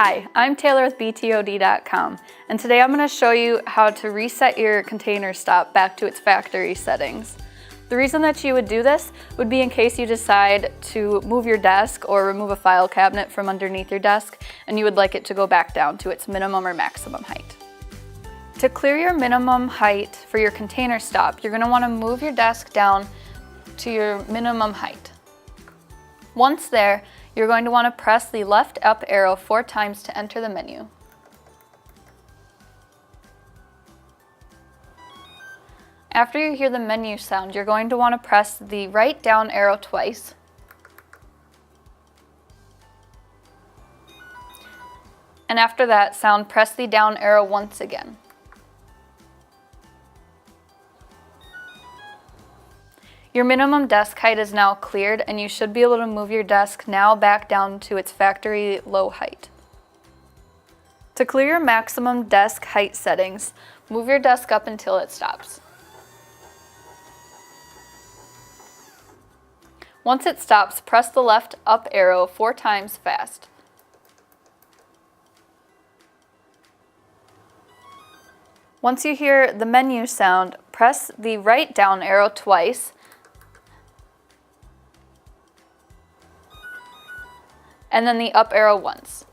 Hi, I'm Taylor with VertDesk.com, and today I'm going to show you how to reset your container stop back to its factory settings. The reason that you would do this would be in case you decide to move your desk or remove a file cabinet from underneath your desk and you would like it to go back down to its minimum or maximum height. To clear your minimum height for your container stop, you're going to want to move your desk down to your minimum height. Once there, you're going to want to press the left up arrow 4 times to enter the menu. After you hear the menu sound, you're going to want to press the right down arrow twice. And after that sound, press the down arrow once again. Your minimum desk height is now cleared, and you should be able to move your desk now back down to its factory low height. To clear your maximum desk height settings, move your desk up until it stops. Once it stops, press the left up arrow 4 times fast. Once you hear the menu sound, press the right down arrow twice, and then the up arrow once.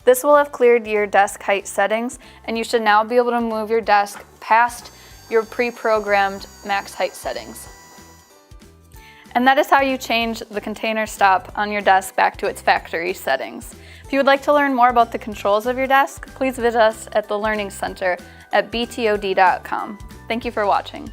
This will have cleared your desk height settings, and you should now be able to move your desk past your pre-programmed max height settings. And that is how you change the container stop on your desk back to its factory settings. If you would like to learn more about the controls of your desk, please visit us at the Learning Center at VertDesk.com. Thank you for watching.